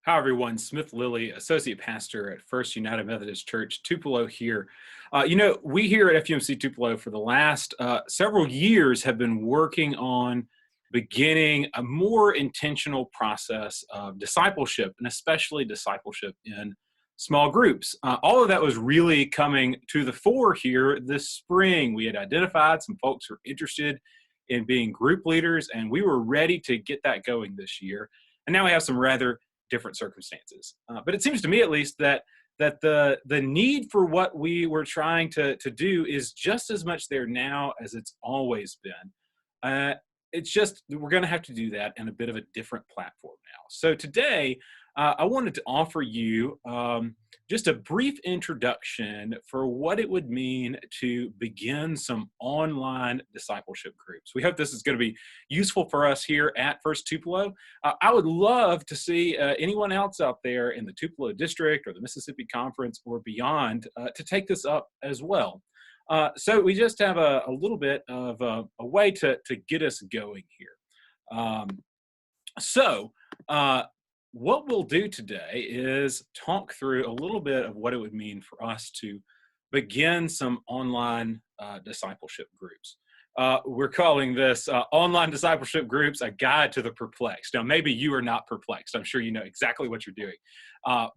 Hi, everyone. Smith Lilly, Associate Pastor at First United Methodist Church, Tupelo here. We here at FUMC Tupelo for the last several years have been working on beginning a more intentional process of discipleship, and especially discipleship in small groups. All of that was really coming to the fore here this spring. We had identified some folks who were interested in being group leaders, and we were ready to get that going this year. And now we have some rather different circumstances. But it seems to me, at least, that the need for what we were trying to do is just as much there now as it's always been. It's just we're going to have to do that in a bit of a different platform now. So today, I wanted to offer you just a brief introduction for what it would mean to begin some online discipleship groups. We hope this is going to be useful for us here at First Tupelo. I would love to see anyone else out there in the Tupelo district or the Mississippi Conference or beyond to take this up as well. So we just have a little bit of a way to get us going here. What we'll do today is talk through a little bit of what it would mean for us to begin some online discipleship groups. We're calling this Online Discipleship Groups, a guide to the perplexed. Now, maybe you are not perplexed. I'm sure you know exactly what you're doing.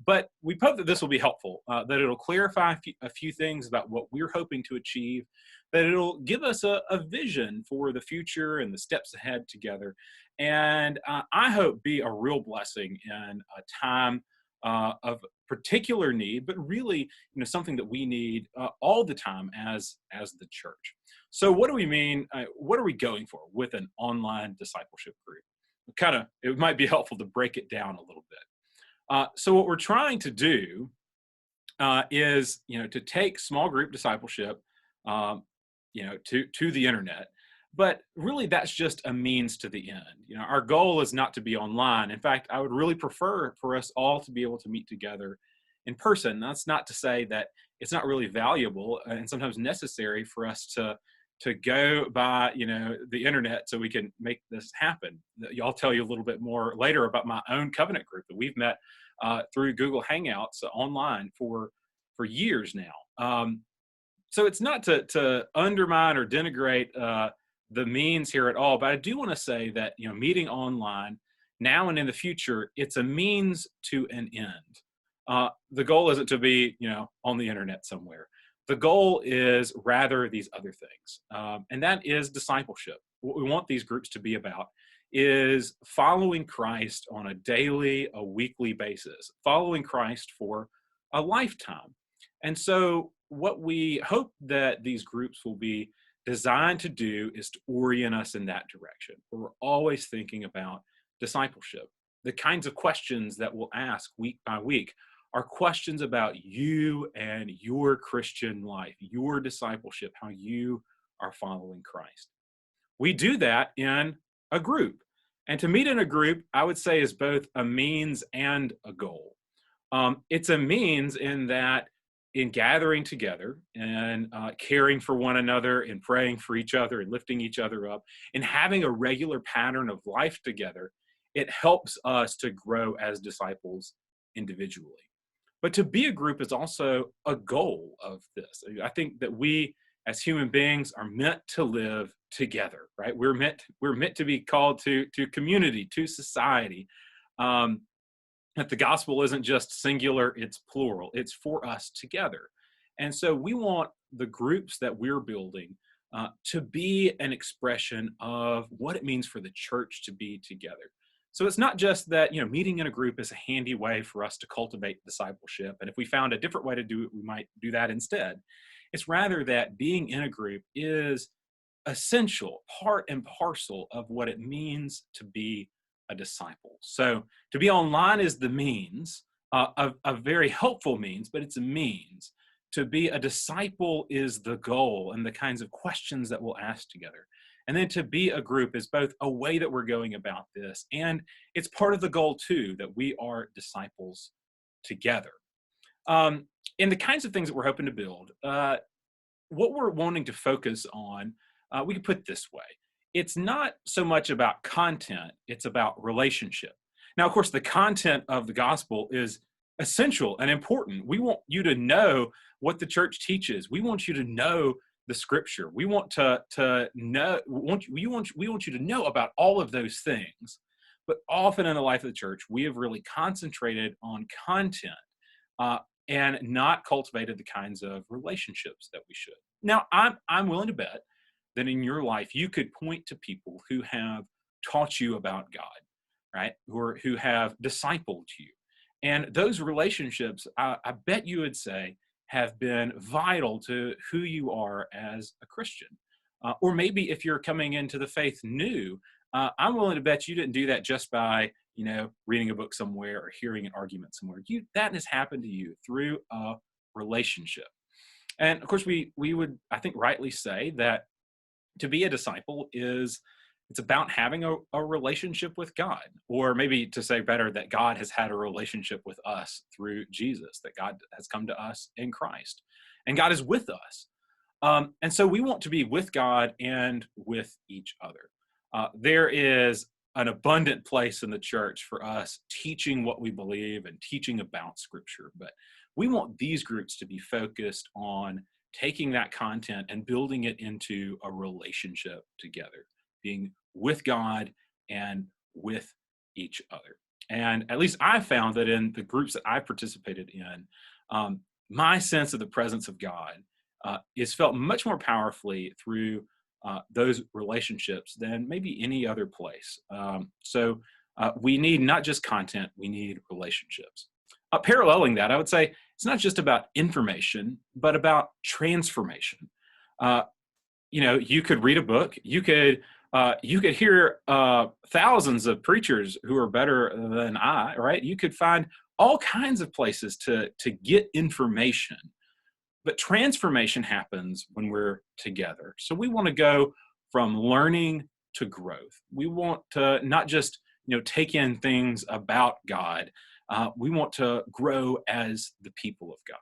But we hope that this will be helpful, that it'll clarify a few things about what we're hoping to achieve, that it'll give us a vision for the future and the steps ahead together. And I hope be a real blessing in a time of particular need, but really, something that we need all the time as the church. So what do we mean? What are we going for with an online discipleship group? It might be helpful to break it down a little bit. So what we're trying to do is, to take small group discipleship, to the internet. But really, that's just a means to the end. Our goal is not to be online. In fact, I would really prefer for us all to be able to meet together in person. That's not to say that it's not really valuable and sometimes necessary for us to go by, the internet so we can make this happen. I'll tell you a little bit more later about my own covenant group that we've met through Google Hangouts online for years now. So it's not to undermine or denigrate the means here at all, but I do want to say that meeting online now and in the future, it's a means to an end. The goal isn't to be on the internet somewhere. The goal is rather these other things, and that is discipleship. What we want these groups to be about is following Christ on a daily, a weekly basis, following Christ for a lifetime. And so what we hope that these groups will be designed to do is to orient us in that direction, where we're always thinking about discipleship. The kinds of questions that we'll ask week by week are questions about you and your Christian life, your discipleship, how you are following Christ. We do that in a group. And to meet in a group, I would say, is both a means and a goal. It's a means in that in gathering together and caring for one another and praying for each other and lifting each other up and having a regular pattern of life together, it helps us to grow as disciples individually. But to be a group is also a goal of this. I think that we as human beings are meant to live together, right? We're meant to be called to community, to society. That the gospel isn't just singular, it's plural. It's for us together. And so we want the groups that we're building to be an expression of what it means for the church to be together. So it's not just that, meeting in a group is a handy way for us to cultivate discipleship. And if we found a different way to do it, we might do that instead. It's rather that being in a group is essential, part and parcel of what it means to be a disciple. So to be online is the means, a very helpful means, but it's a means. To be a disciple is the goal and the kinds of questions that we'll ask together. And then to be a group is both a way that we're going about this, and it's part of the goal too, that we are disciples together. And the kinds of things that we're hoping to build, what we're wanting to focus on, we can put it this way. It's not so much about content, it's about relationship. Now, of course, the content of the gospel is essential and important. We want you to know what the church teaches. We want you to know the scripture. We want to know, we want you to know about all of those things. But often in the life of the church, we have really concentrated on content uh, and not cultivated the kinds of relationships that we should. Now, I'm willing to bet that in your life you could point to people who have taught you about God, right? Who have discipled you. And those relationships, I bet you would say, have been vital to who you are as a Christian. Or maybe if you're coming into the faith new, I'm willing to bet you didn't do that just by, reading a book somewhere or hearing an argument somewhere. That has happened to you through a relationship. And of course, we would, I think, rightly say that to be a disciple it's about having a relationship with God, or maybe to say better, that God has had a relationship with us through Jesus, that God has come to us in Christ, and God is with us. And so we want to be with God and with each other. There is an abundant place in the church for us teaching what we believe and teaching about Scripture, but we want these groups to be focused on taking that content and building it into a relationship together, being with God and with each other. And at least I found that in the groups that I participated in, my sense of the presence of God is felt much more powerfully through those relationships than maybe any other place. So we need not just content, we need relationships. Paralleling that, I would say it's not just about information, but about transformation. Uh, you could read a book, you could hear thousands of preachers who are better than I, right? You could find all kinds of places to get information, but transformation happens when we're together. So we want to go from learning to growth. We want to not just take in things about God. We want to grow as the people of God.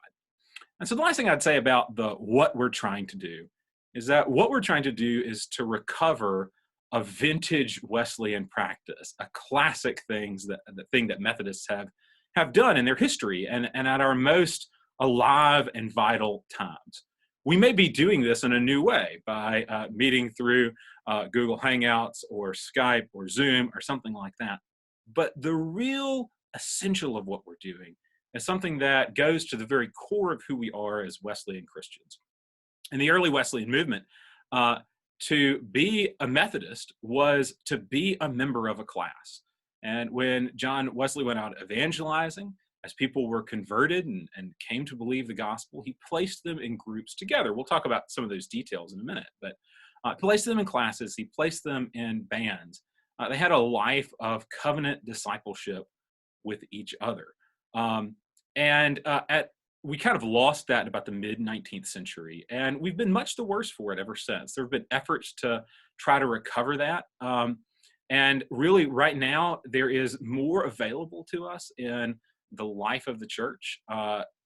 And so the last thing I'd say about what we're trying to do is that what we're trying to do is to recover a vintage Wesleyan practice, a classic the thing that Methodists have done in their history and at our most alive and vital times. We may be doing this in a new way by meeting through Google Hangouts or Skype or Zoom or something like that. But the real essential of what we're doing is something that goes to the very core of who we are as Wesleyan Christians. In the early Wesleyan movement, to be a Methodist was to be a member of a class. And when John Wesley went out evangelizing, as people were converted and came to believe the gospel, he placed them in groups together. We'll talk about some of those details in a minute, but placed them in classes, he placed them in bands. They had a life of covenant discipleship with each other. We kind of lost that in about the mid-19th century, and we've been much the worse for it ever since. There have been efforts to try to recover that. And really, right now, there is more available to us in the life of the church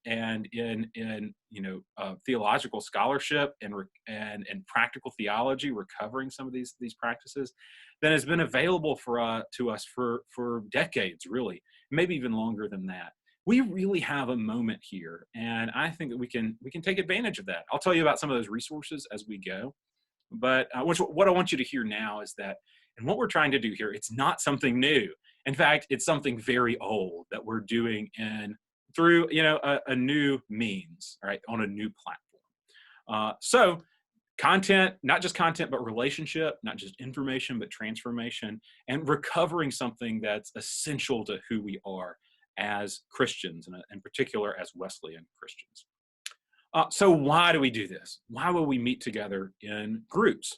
and in theological scholarship and practical theology, recovering some of these practices than has been available to us for decades, really, maybe even longer than that. We really have a moment here, and I think that we can take advantage of that. I'll tell you about some of those resources as we go, but what I want you to hear now is that, and what we're trying to do here, it's not something new. In fact, it's something very old that we're doing through a new means, right, on a new platform. So content, not just content, but relationship, not just information, but transformation, and recovering something that's essential to who we are as Christians, and in particular as Wesleyan Christians. So why do we do this? Why will we meet together in groups?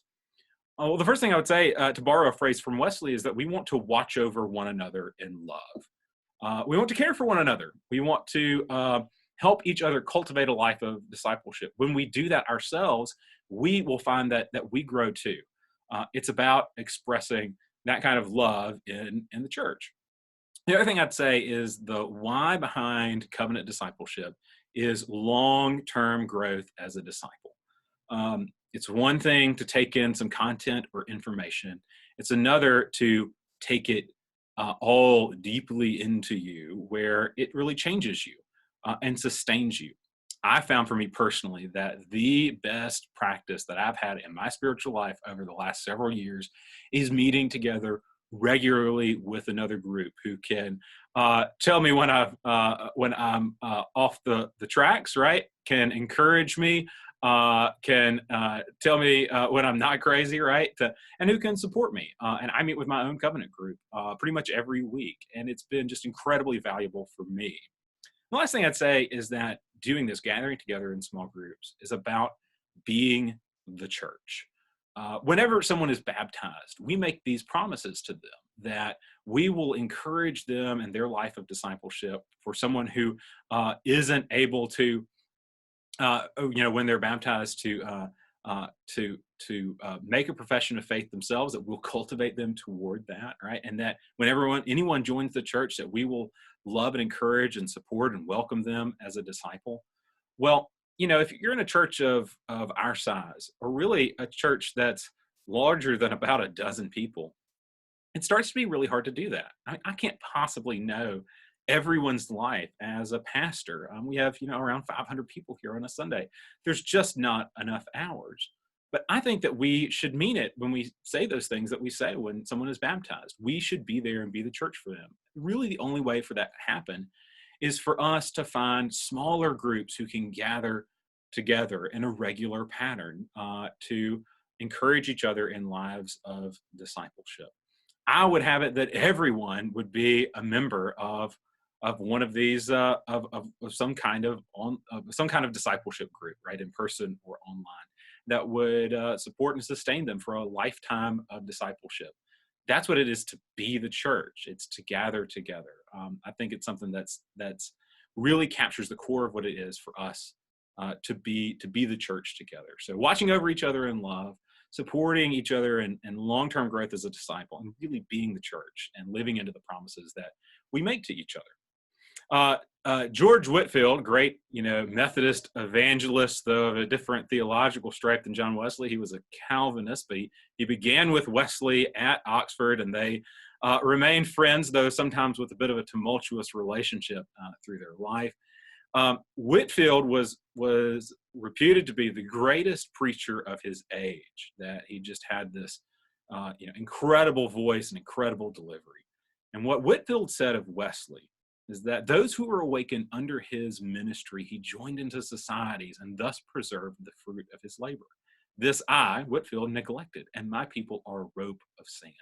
Well, the first thing I would say, to borrow a phrase from Wesley, is that we want to watch over one another in love. We want to care for one another. We want to help each other cultivate a life of discipleship. When we do that ourselves, we will find that we grow too. It's about expressing that kind of love in the church. The other thing I'd say is the why behind covenant discipleship is long-term growth as a disciple. It's one thing to take in some content or information. It's another to take it all deeply into you, where it really changes you and sustains you. I found for me personally that the best practice that I've had in my spiritual life over the last several years is meeting together regularly with another group who can tell me when I'm off the tracks, right? Can encourage me, can tell me when I'm not crazy, right? And who can support me. And I meet with my own covenant group pretty much every week, and it's been just incredibly valuable for me. The last thing I'd say is that doing this, gathering together in small groups, is about being the church. Whenever someone is baptized, we make these promises to them that we will encourage them in their life of discipleship. For someone who isn't able to, when they're baptized, to make a profession of faith themselves, that we'll cultivate them toward that, right? And that when anyone joins the church, that we will love and encourage and support and welcome them as a disciple. Well, if you're in a church of our size, or really a church that's larger than about a dozen people, it starts to be really hard to do that. I can't possibly know everyone's life as a pastor. We have, around 500 people here on a Sunday. There's just not enough hours. But I think that we should mean it when we say those things that we say when someone is baptized. We should be there and be the church for them. Really, the only way for that to happen is for us to find smaller groups who can gather together in a regular pattern to encourage each other in lives of discipleship. I would have it that everyone would be a member of one of these of some kind of discipleship group, right, in person or online, that would support and sustain them for a lifetime of discipleship. That's what it is to be the church. It's to gather together. I think it's something that's really captures the core of what it is for us to be the church together. So watching over each other in love, supporting each other in long-term growth as a disciple, and really being the church and living into the promises that we make to each other. George Whitefield, great, Methodist evangelist, though of a different theological stripe than John Wesley. He was a Calvinist, but he began with Wesley at Oxford, and they remained friends, though sometimes with a bit of a tumultuous relationship through their life. Whitefield was reputed to be the greatest preacher of his age, that he just had this incredible voice and incredible delivery. And what Whitefield said of Wesley is that those who were awakened under his ministry, he joined into societies and thus preserved the fruit of his labor. This I, Whitefield, neglected, and my people are a rope of sand.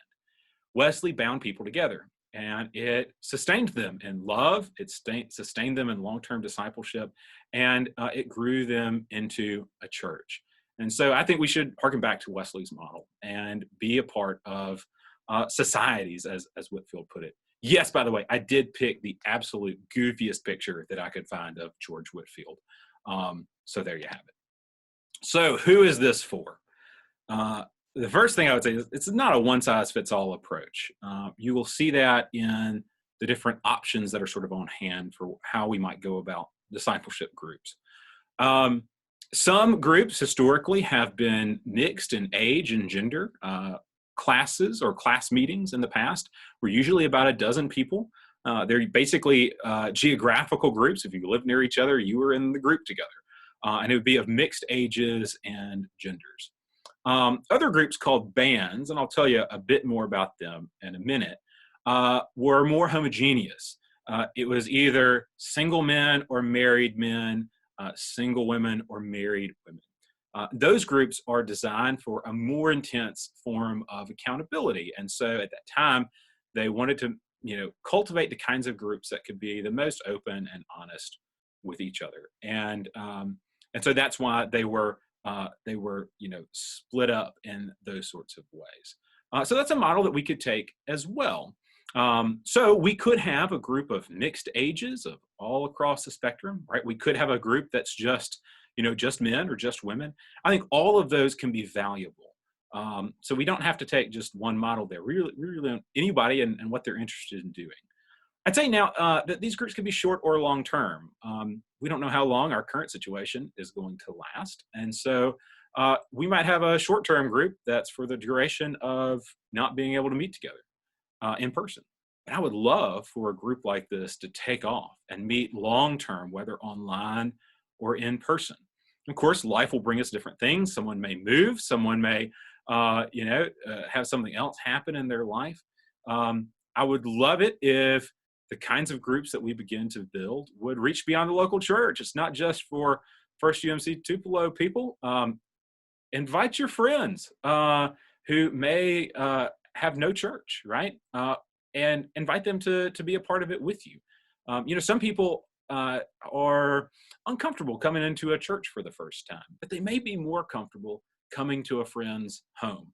Wesley bound people together, and it sustained them in love, it sustained them in long-term discipleship, and it grew them into a church. And so I think we should harken back to Wesley's model and be a part of societies, as Whitefield put it. Yes, by the way, I did pick the absolute goofiest picture that I could find of George Whitefield. So there you have it. So who is this for? The first thing I would say is it's not a one-size-fits-all approach. You will see that in the different options that are sort of on hand for how we might go about discipleship groups. Some groups historically have been mixed in age and gender. Classes or class meetings in the past were usually about a dozen people. They're basically geographical groups. If you lived near each other, you were in the group together. And it would be of mixed ages and genders. Other groups called bands, and I'll tell you a bit more about them in a minute, were more homogeneous. It was either single men or married men, single women or married women. Those groups are designed for a more intense form of accountability. And so at that time, they wanted to, cultivate the kinds of groups that could be the most open and honest with each other. And so that's why they were split up in those sorts of ways. So that's a model that we could take as well. So we could have a group of mixed ages of all across the spectrum, right? We could have a group that's just men or just women. I think all of those can be valuable. So we don't have to take just one model there. We really anybody and what they're interested in doing. I'd say now that these groups can be short or long term. We don't know how long our current situation is going to last. And so we might have a short term group that's for the duration of not being able to meet together in person. And I would love for a group like this to take off and meet long term, whether online or in person. Of course, life will bring us different things. Someone may move, someone may, have something else happen in their life. I would love it if the kinds of groups that we begin to build would reach beyond the local church. It's not just for First UMC Tupelo people. Invite your friends who may have no church, right? And invite them to be a part of it with you. Some people are uncomfortable coming into a church for the first time, but they may be more comfortable coming to a friend's home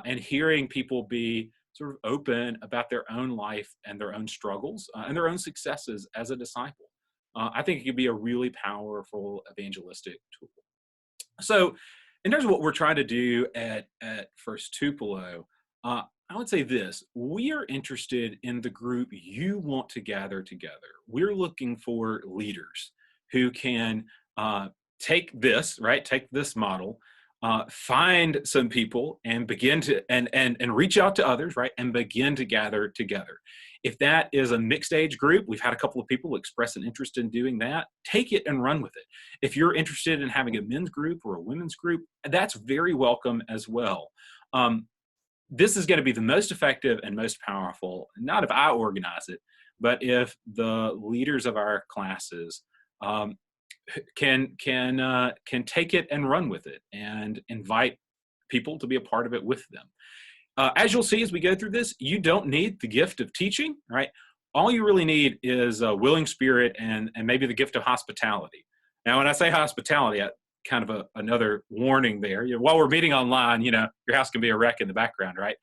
and hearing people be sort of open about their own life and their own struggles and their own successes as a disciple. I think it could be a really powerful evangelistic tool. So, in terms of what we're trying to do at First Tupelo, I would say this: we are interested in the group you want to gather together. We're looking for leaders who can take this model, find some people, and begin to and reach out to others, right, and begin to gather together. If that is a mixed age group, we've had a couple of people express an interest in doing that. Take it and run with it. If you're interested in having a men's group or a women's group, that's very welcome as well. This is going to be the most effective and most powerful, not if I organize it, but if the leaders of our classes can take it and run with it and invite people to be a part of it with them. As you'll see as we go through this, you don't need the gift of teaching, right? All you really need is a willing spirit and maybe the gift of hospitality. Now, when I say hospitality, kind of another warning there. While we're meeting online, your house can be a wreck in the background, right?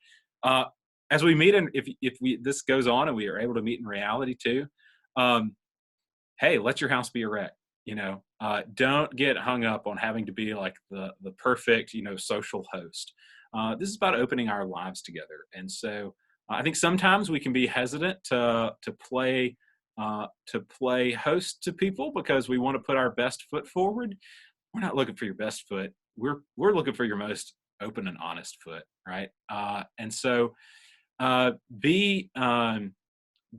As we meet, and if this goes on and we are able to meet in reality too, hey, let your house be a wreck. Don't get hung up on having to be like the perfect, social host. This is about opening our lives together, and so I think sometimes we can be hesitant to play host to people because we want to put our best foot forward. We're not looking for your best foot. We're looking for your most open and honest foot, right? And so be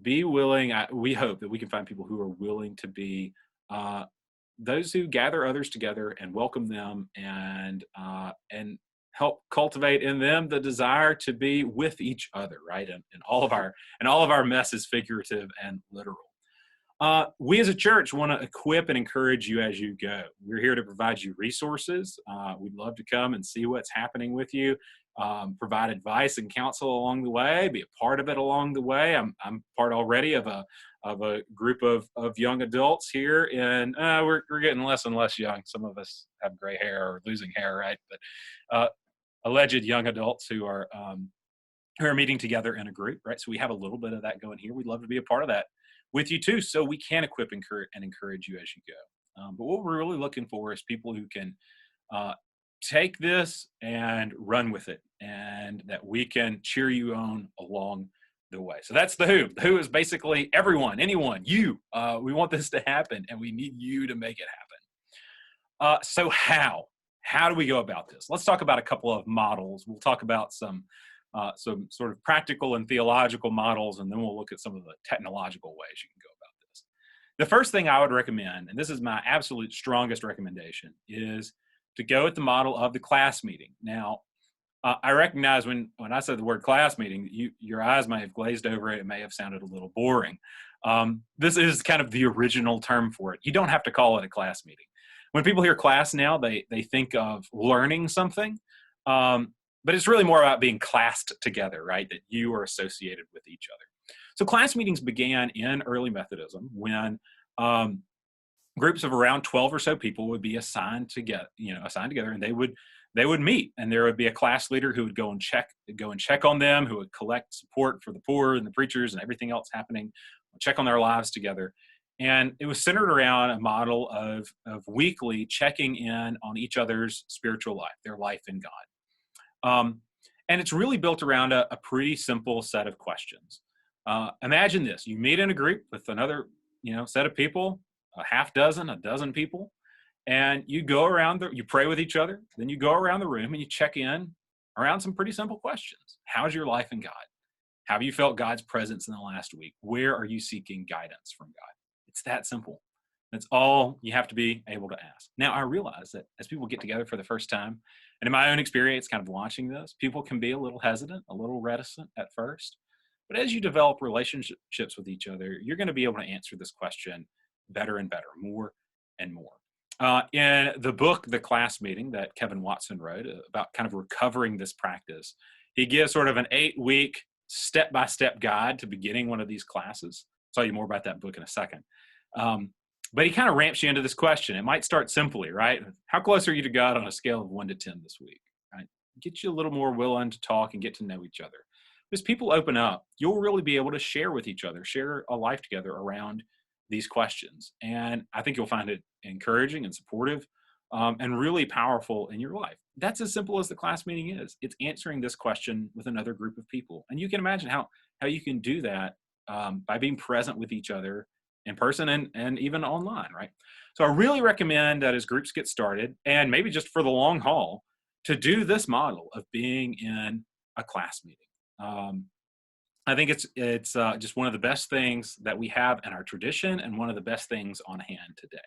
willing. We hope that we can find people who are willing to be those who gather others together and welcome them and help cultivate in them the desire to be with each other, right? And all of our mess is figurative and literal. We as a church want to equip and encourage you as you go. We're here to provide you resources. We'd love to come and see what's happening with you, provide advice and counsel along the way, be a part of it along the way. I'm part already of a group of young adults here, and we're getting less and less young. Some of us have gray hair or losing hair, right? But alleged young adults who are meeting together in a group, right? So we have a little bit of that going here. We'd love to be a part of that with you too, so we can equip and encourage you as you go. But what we're really looking for is people who can take this and run with it, and that we can cheer you on along the way. So that's the who. The who is basically everyone, anyone, you. We want this to happen, and we need you to make it happen. So how? How do we go about this? Let's talk about a couple of models. We'll talk about some sort of practical and theological models, and then we'll look at some of the technological ways you can go about this. The first thing I would recommend, and this is my absolute strongest recommendation, is to go at the model of the class meeting. Now, I recognize when I said the word class meeting, your eyes may have glazed over it. It may have sounded a little boring. This is kind of the original term for it. You don't have to call it a class meeting. When people hear class now, they think of learning something. But it's really more about being classed together, right? That you are associated with each other. So class meetings began in early Methodism when groups of around 12 or so people would be assigned together, and they would meet, and there would be a class leader who would go and check on them, who would collect support for the poor and the preachers and everything else happening, check on their lives together. And it was centered around a model of weekly checking in on each other's spiritual life, their life in God. And it's really built around a pretty simple set of questions. Imagine this: you meet in a group with another, set of people, a dozen people, and you go around, you pray with each other, then you go around the room and you check in around some pretty simple questions. How's your life in God? Have you felt God's presence in the last week? Where are you seeking guidance from God? It's that simple. That's all you have to be able to ask. Now, I realize that as people get together for the first time, and in my own experience, kind of watching this, people can be a little hesitant, a little reticent at first. But as you develop relationships with each other, you're going to be able to answer this question better and better, more and more. In the book, The Class Meeting, that Kevin Watson wrote about kind of recovering this practice, he gives sort of an 8-week step-by-step guide to beginning one of these classes. I'll tell you more about that book in a second. But he kind of ramps you into this question. It might start simply, right? How close are you to God on a scale of 1 to 10 this week? Right? Get you a little more willing to talk and get to know each other. As people open up, you'll really be able to share with each other, share a life together around these questions. And I think you'll find it encouraging and supportive and really powerful in your life. That's as simple as the class meeting is. It's answering this question with another group of people. And you can imagine how you can do that by being present with each other in person and even online, right? So I really recommend that as groups get started, and maybe just for the long haul, to do this model of being in a class meeting. I think it's just one of the best things that we have in our tradition and one of the best things on hand today.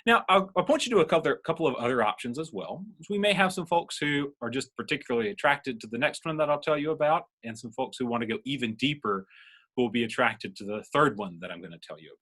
Now, I'll point you to a couple of other options as well. We may have some folks who are just particularly attracted to the next one that I'll tell you about, and some folks who want to go even deeper who will be attracted to the third one that I'm going to tell you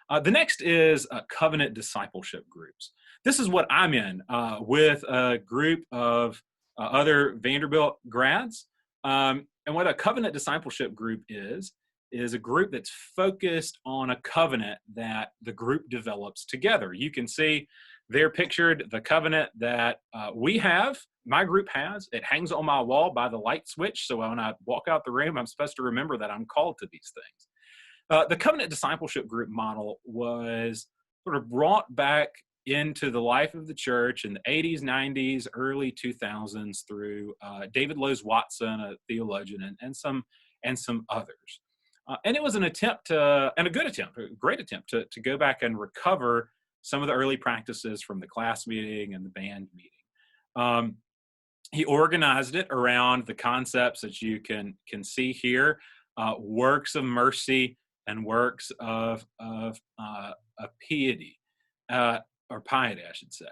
about. The next is covenant discipleship groups. This is what I'm in with a group of other Vanderbilt grads. And what a covenant discipleship group is a group that's focused on a covenant that the group develops together. You can see there pictured the covenant that we have, my group has. It hangs on my wall by the light switch, so when I walk out the room, I'm supposed to remember that I'm called to these things. The covenant discipleship group model was sort of brought back into the life of the church in the 80s, 90s, early 2000s through David Lowes Watson, a theologian, and some others. And it was an attempt to, and a good attempt, a great attempt to go back and recover some of the early practices from the class meeting and the band meeting. He organized it around the concepts that you can see here, works of mercy and works of piety, or piety, I should say,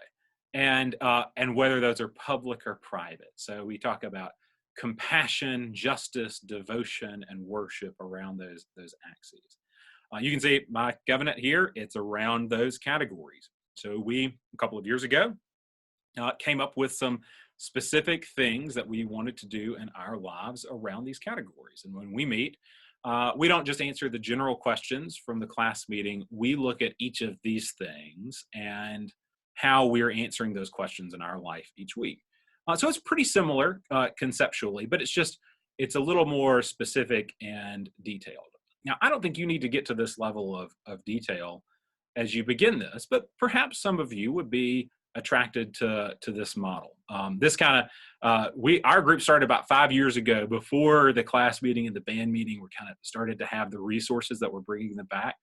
and whether those are public or private. So we talk about compassion, justice, devotion, and worship around those axes. You can see my covenant here. It's around those categories. So we, a couple of years ago, came up with some specific things that we wanted to do in our lives around these categories. And when we meet, we don't just answer the general questions from the class meeting. We look at each of these things and how we're answering those questions in our life each week. So it's pretty similar conceptually, but it's a little more specific and detailed. Now, I don't think you need to get to this level of detail as you begin this, but perhaps some of you would be attracted to this model. This kind of, our group started about 5 years ago. Before the class meeting and the band meeting, we kind of started to have the resources that we're bringing them back.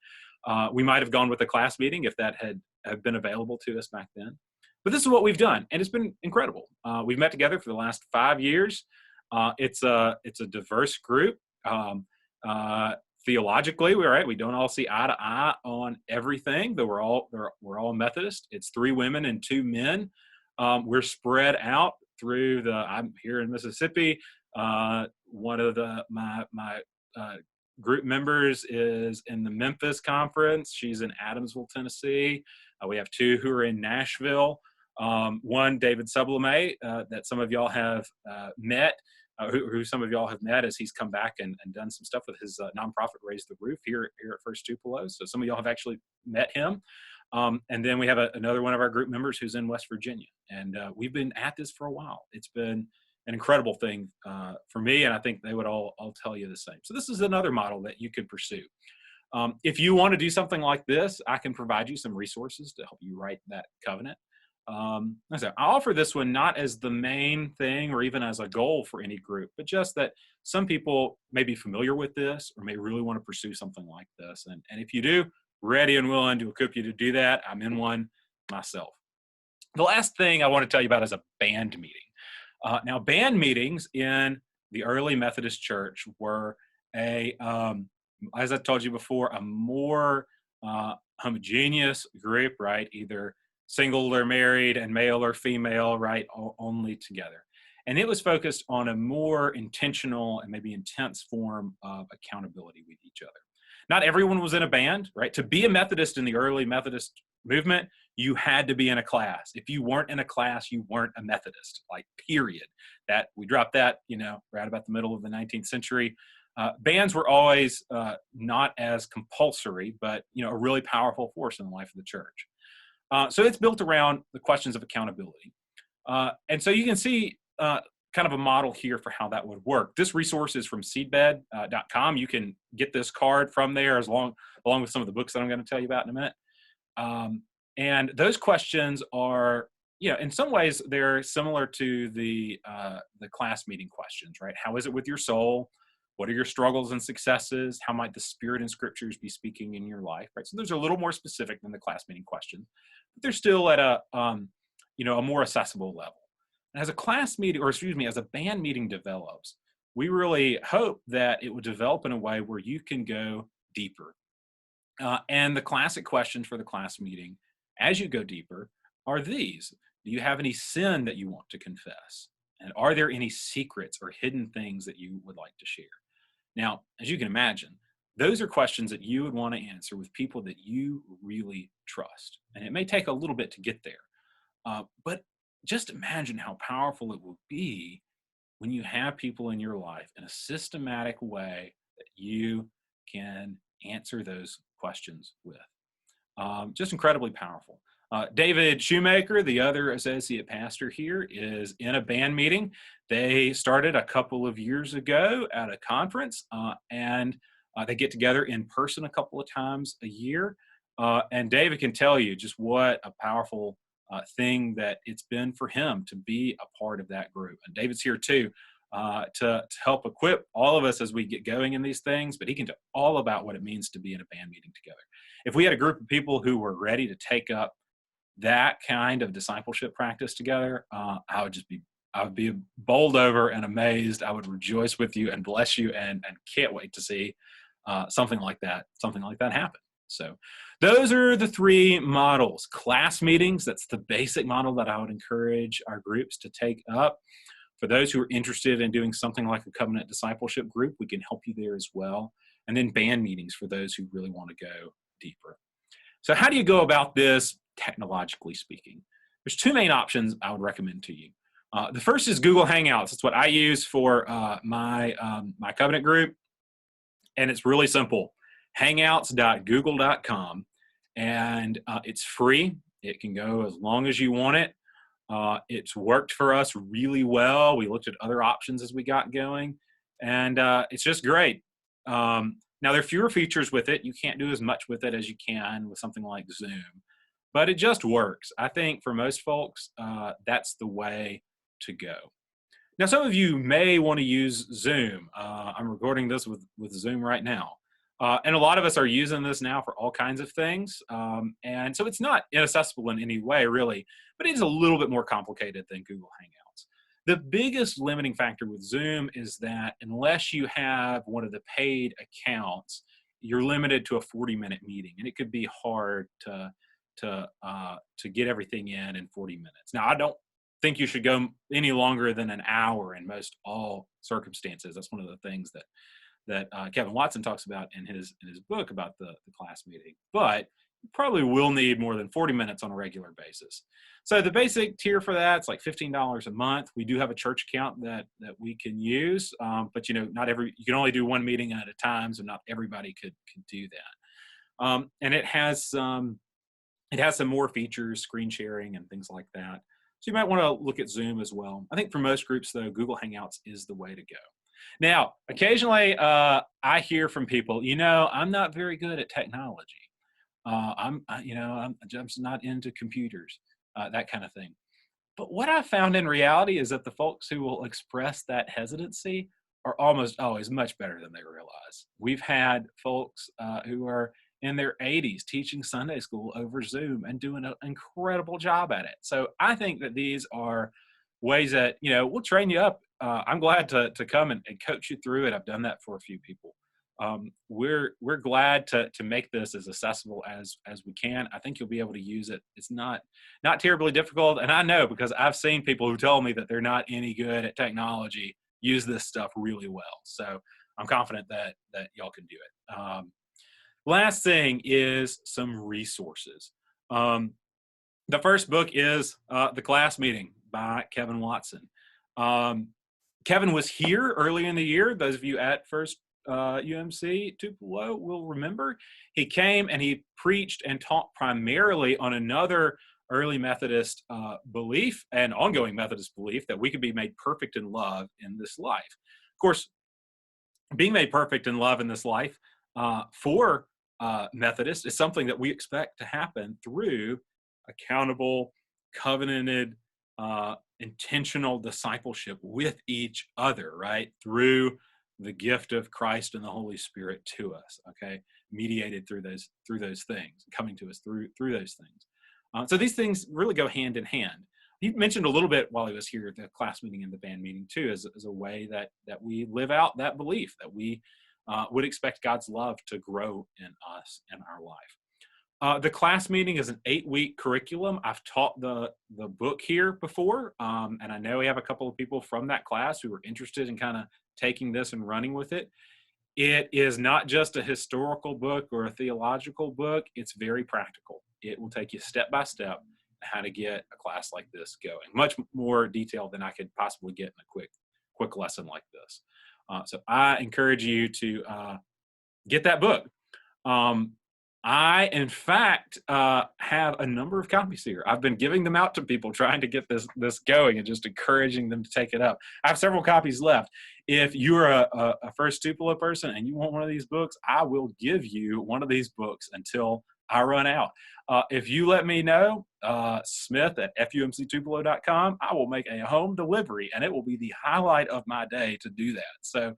We might have gone with the class meeting if that had been available to us back then. But this is what we've done, and it's been incredible. We've met together for the last 5 years. It's a diverse group. Theologically, we don't all see eye to eye on everything, but we're all Methodist. It's 3 women and 2 men. We're spread out through I'm here in Mississippi. One of my group members is in the Memphis conference. She's in Adamsville, Tennessee. We have 2 who are in Nashville. One, David Sublime, that some of y'all have met, who some of y'all have met as he's come back and done some stuff with his nonprofit Raise the Roof here at First Tupelo. So some of y'all have actually met him. And then we have another one of our group members who's in West Virginia. And we've been at this for a while. It's been an incredible thing for me, and I think they would all tell you the same. So this is another model that you could pursue. If you want to do something like this, I can provide you some resources to help you write that covenant. I offer this one not as the main thing or even as a goal for any group, but just that some people may be familiar with this or may really want to pursue something like this. And if you do, ready and willing to equip you to do that. I'm in one myself. The last thing I want to tell you about is a band meeting. Now, band meetings in the early Methodist Church were as I told you before, a more homogeneous group, right? Either single or married and male or female, right? Only together. And it was focused on a more intentional and maybe intense form of accountability with each other. Not everyone was in a band, right? To be a Methodist in the early Methodist movement, you had to be in a class. If you weren't in a class, you weren't a Methodist, like period. That we dropped that, right about the middle of the 19th century. Bands were always not as compulsory, but a really powerful force in the life of the church. So it's built around the questions of accountability. And so you can see kind of a model here for how that would work. This resource is from seedbed.com. You can get this card from there along with some of the books that I'm going to tell you about in a minute. And those questions are, in some ways they're similar to the class meeting questions, right? How is it with your soul? What are your struggles and successes? How might the Spirit and Scriptures be speaking in your life, right? So those are a little more specific than the class meeting questions, but they're still at a more accessible level. And as a class meeting, as a band meeting develops, we really hope that it would develop in a way where you can go deeper. And the classic questions for the class meeting, as you go deeper, are these. Do you have any sin that you want to confess? And are there any secrets or hidden things that you would like to share? Now, as you can imagine, those are questions that you would want to answer with people that you really trust. And it may take a little bit to get there. But just imagine how powerful it will be when you have people in your life in a systematic way that you can answer those questions with. Just incredibly powerful. David Shoemaker, the other associate pastor here, is in a band meeting. They started a couple of years ago at a conference, and they get together in person a couple of times a year. And David can tell you just what a powerful thing that it's been for him to be a part of that group. And David's here too to help equip all of us as we get going in these things, but he can tell all about what it means to be in a band meeting together. If we had a group of people who were ready to take up that kind of discipleship practice together, I would be bowled over and amazed. I would rejoice with you and bless you, and can't wait to see something like that happen. So those are the three models. Class meetings, that's the basic model that I would encourage our groups to take up. For those who are interested in doing something like a covenant discipleship group, we can help you there as well. And then band meetings for those who really want to go deeper. So how do you go about this technologically speaking? There's two main options I would recommend to you. The first is Google Hangouts. It's what I use for my covenant group. And it's really simple. Hangouts.google.com. And it's free. It can go as long as you want it. It's worked for us really well. We looked at other options as we got going. And it's just great. Now, there are fewer features with it. You can't do as much with it as you can with something like Zoom. But it just works. I think for most folks, that's the way to go. Now, some of you may want to use Zoom. I'm recording this with Zoom right now. And a lot of us are using this now for all kinds of things. And so it's not inaccessible in any way, really, but it is a little bit more complicated than Google Hangouts. The biggest limiting factor with Zoom is that unless you have one of the paid accounts, you're limited to a 40-minute meeting, and it could be hard to get everything in 40 minutes. Now, I don't think you should go any longer than an hour in most all circumstances. That's one of the things that Kevin Watson talks about in his book about the class meeting. But you probably will need more than 40 minutes on a regular basis. So the basic tier for that, it's like $15 a month. We do have a church account that we can use, but you can only do one meeting at a time, so not everybody could do that. And it has some more features, screen sharing and things like that. So you might want to look at Zoom as well. I think for most groups, though, Google Hangouts is the way to go. Now, occasionally I hear from people, I'm not very good at technology. I'm just not into computers, that kind of thing. But what I found in reality is that the folks who will express that hesitancy are almost always much better than they realize. We've had folks who are in their 80s teaching Sunday school over Zoom and doing an incredible job at it. So I think that these are ways that, we'll train you up. I'm glad to come and coach you through it. I've done that for a few people. we're glad to make this as accessible as we can. I think you'll be able to use it. It's not terribly difficult, and I know because I've seen people who tell me that they're not any good at technology use this stuff really well. So I'm confident that y'all can do it. Last thing is some resources. The first book is The Class Meeting by Kevin Watson. Kevin was here early in the year. Those of you at First UMC Tupelo will remember. He came and he preached and taught primarily on another early Methodist belief and ongoing Methodist belief that we could be made perfect in love in this life. Of course, being made perfect in love in this life for Methodists is something that we expect to happen through accountable, covenanted, intentional discipleship with each other, right? Through the gift of Christ and the Holy Spirit to us, okay? Mediated through those things, coming to us through those things. So these things really go hand in hand. He mentioned a little bit while he was here at the class meeting and the band meeting too, as a way that we live out that belief, that we would expect God's love to grow in us in our life. The class meeting is an 8-week curriculum. I've taught the book here before, and I know we have a couple of people from that class who were interested in kind of taking this and running with it. It is not just a historical book or a theological book. It's very practical. It will take you step by step how to get a class like this going. Much more detail than I could possibly get in a quick lesson like this. So I encourage you to get that book. I, in fact, have a number of copies here. I've been giving them out to people trying to get this going and just encouraging them to take it up. I have several copies left. If you're a First Tupelo person and you want one of these books, I will give you one of these books until I run out. If you let me know, Smith at fumctupelo.com, I will make a home delivery, and it will be the highlight of my day to do that. So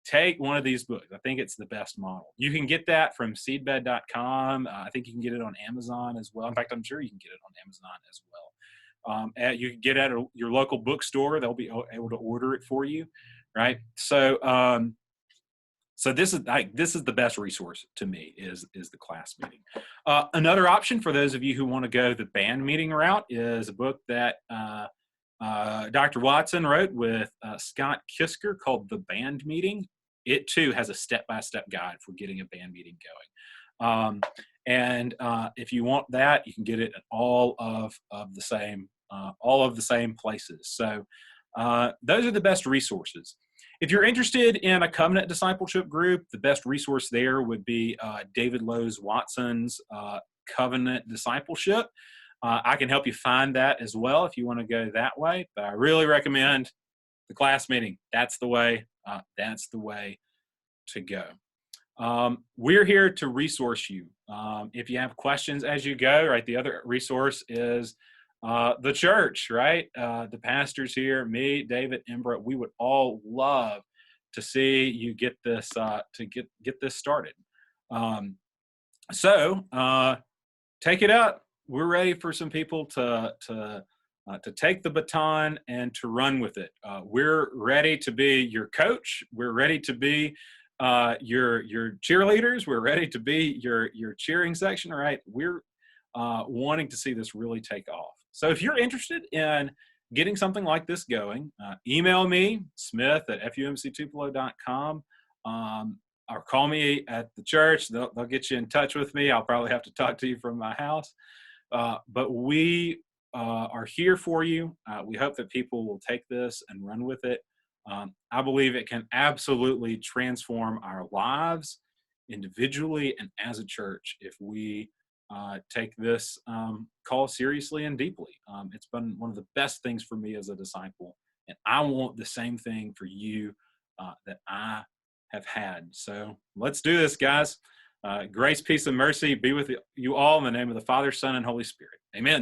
take one of these books. I think it's the best model. You can get that from seedbed.com. I think you can get it on Amazon as well. In fact, I'm sure you can get it on Amazon as well. You can get it at your local bookstore. They'll be able to order it for you, right? So this is the best resource to me is the class meeting. Another option for those of you who want to go the band meeting route is a book that Dr. Watson wrote with Scott Kisker called The Band Meeting. It too has a step-by-step guide for getting a band meeting going. And if you want that, you can get it at all of the same places. So those are the best resources. If you're interested in a covenant discipleship group, the best resource there would be David Lowe's Watson's Covenant Discipleship. I can help you find that as well if you want to go that way, but I really recommend the class meeting. That's the way to go. We're here to resource you. If you have questions as you go, right, the other resource is the church, right? The pastors here, me, David, Embra, we would all love to see you get this, to get this started. So take it up. We're ready for some people to take the baton and to run with it. We're ready to be your coach. We're ready to be your cheerleaders. We're ready to be your cheering section. Right? We're wanting to see this really take off. So if you're interested in getting something like this going, email me, Smith at fumctupelo.com, or call me at the church. They'll get you in touch with me. I'll probably have to talk to you from my house. But we are here for you. We hope that people will take this and run with it. I believe it can absolutely transform our lives individually and as a church if we take this call seriously and deeply. It's been one of the best things for me as a disciple, and I want the same thing for you that I have had. So let's do this, guys. Grace, peace, and mercy be with you all in the name of the Father, Son, and Holy Spirit. Amen.